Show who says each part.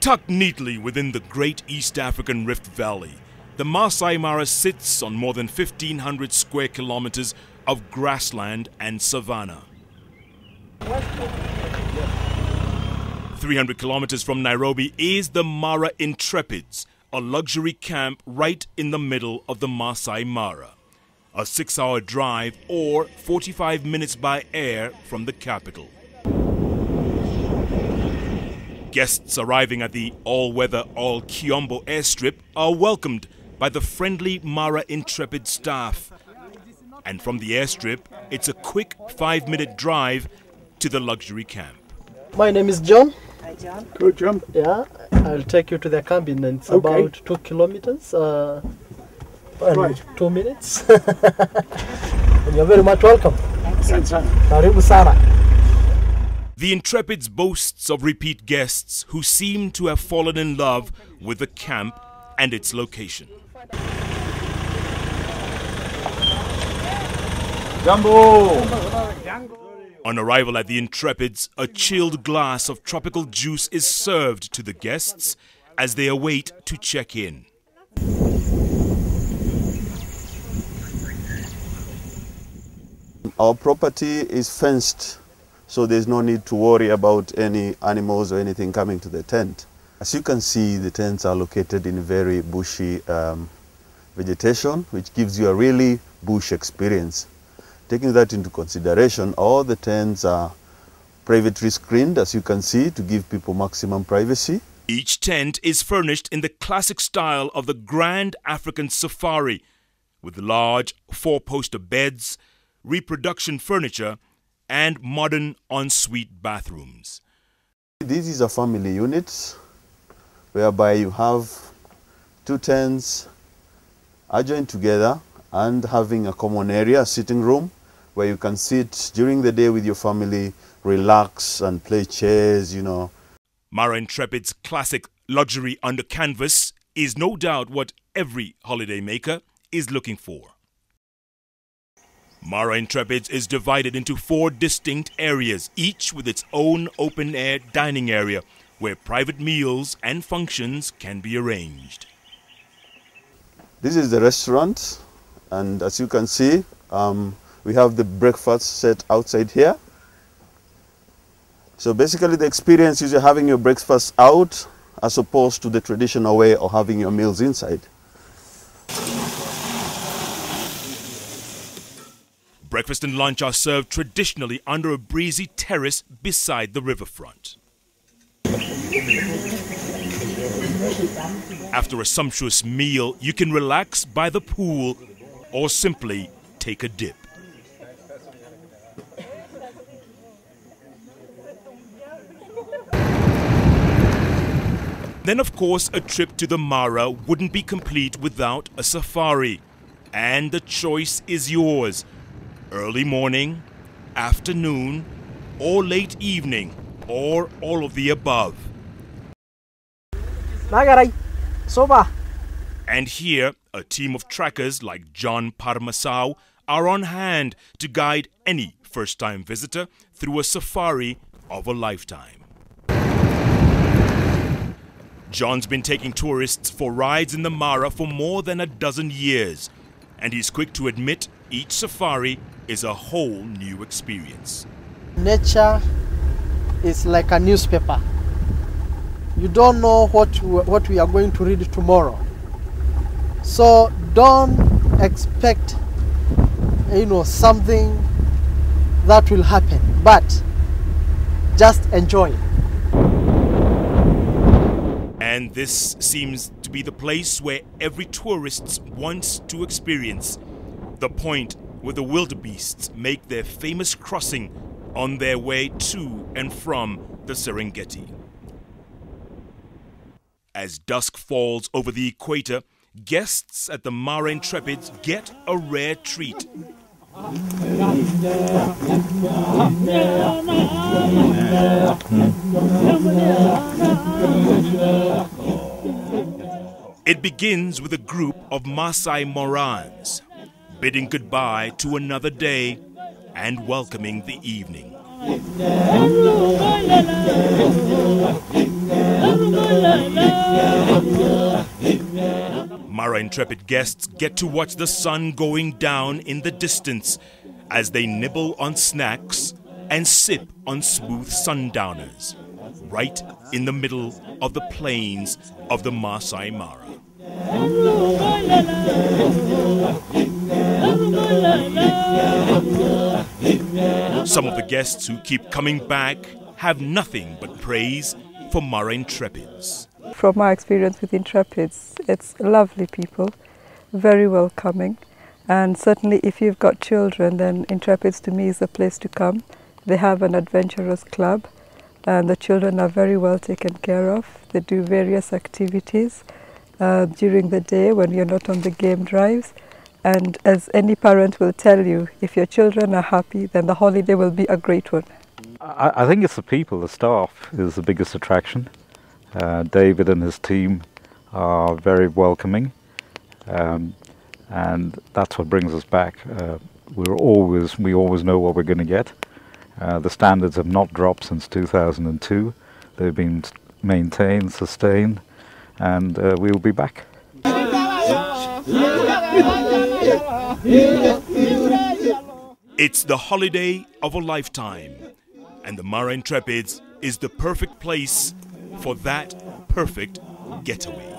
Speaker 1: Tucked neatly within the great East African Rift Valley, the Masai Mara sits on more than 1,500 square kilometers of grassland and savanna. 300 kilometers from Nairobi is the Mara Intrepids, a luxury camp right in the middle of the Masai Mara. A 6-hour drive or 45 minutes by air from the capital. Guests arriving at the all-weather All-Kiombo airstrip are welcomed by the friendly Mara Intrepid staff. And from the airstrip, it's a quick 5-minute drive to the luxury camp.
Speaker 2: My name is John.
Speaker 3: Hi, John.
Speaker 4: Good, John.
Speaker 2: Yeah, I'll take you to the camp in it's about 2 kilometers.
Speaker 4: Right.
Speaker 2: 2 minutes. And you're very much welcome.
Speaker 3: Thank you.
Speaker 2: Karibu sana.
Speaker 1: The Intrepids boasts of repeat guests who seem to have fallen in love with the camp and its location.
Speaker 4: Jumbo!
Speaker 1: On arrival at the Intrepids, a chilled glass of tropical juice is served to the guests as they await to check in.
Speaker 5: Our property is fenced, so there's no need to worry about any animals or anything coming to the tent. As you can see, the tents are located in very bushy vegetation, which gives you a really bush experience. Taking that into consideration, all the tents are privately screened, as you can see, to give people maximum privacy.
Speaker 1: Each tent is furnished in the classic style of the Grand African Safari, with large 4-poster beds, reproduction furniture, and modern ensuite bathrooms.
Speaker 5: This is a family unit whereby you have 2 tents adjoined together and having a common area, a sitting room, where you can sit during the day with your family, relax and play chess, you know.
Speaker 1: Mara Intrepid's classic luxury under canvas is no doubt what every holidaymaker is looking for. Mara Intrepids is divided into 4 distinct areas, each with its own open-air dining area, where private meals and functions can be arranged.
Speaker 5: This is the restaurant, and as you can see, we have the breakfast set outside here. So basically the experience is you're having your breakfast out as opposed to the traditional way of having your meals inside.
Speaker 1: Breakfast and lunch are served traditionally under a breezy terrace beside the riverfront. After a sumptuous meal, you can relax by the pool or simply take a dip. Then, of course, a trip to the Mara wouldn't be complete without a safari. And the choice is yours. Early morning, afternoon, or late evening, or all of the above. And here, a team of trackers like John Parmasau are on hand to guide any first-time visitor through a safari of a lifetime. John's been taking tourists for rides in the Mara for more than a dozen years, and he's quick to admit each safari is a whole new experience.
Speaker 2: Nature is like a newspaper. You don't know what we are going to read tomorrow. So don't expect, something that will happen, but just enjoy.
Speaker 1: And this seems to be the place where every tourist wants to experience. The point where the wildebeests make their famous crossing on their way to and from the Serengeti. As dusk falls over the equator, guests at the Mara Intrepids get a rare treat. It begins with a group of Masai Morans, bidding goodbye to another day and welcoming the evening. Mara Intrepid guests get to watch the sun going down in the distance as they nibble on snacks and sip on smooth sundowners, right in the middle of the plains of the Masai Mara. Some of the guests who keep coming back have nothing but praise for Mara Intrepids.
Speaker 3: From my experience with Intrepids, it's lovely people, very welcoming, and certainly if you've got children, then Intrepids to me is the place to come. They have an adventurous club and the children are very well taken care of. They do various activities during the day when you're not on the game drives, and as any parent will tell you, if your children are happy, then the holiday will be a great one.
Speaker 6: I think it's the people, the staff is the biggest attraction. David and his team are very welcoming, and that's what brings us back. We always know what we're going to get. The standards have not dropped since 2002. They've been maintained, sustained, and we'll be back.
Speaker 1: It's the holiday of a lifetime, and the Mara Intrepids is the perfect place for that perfect getaway.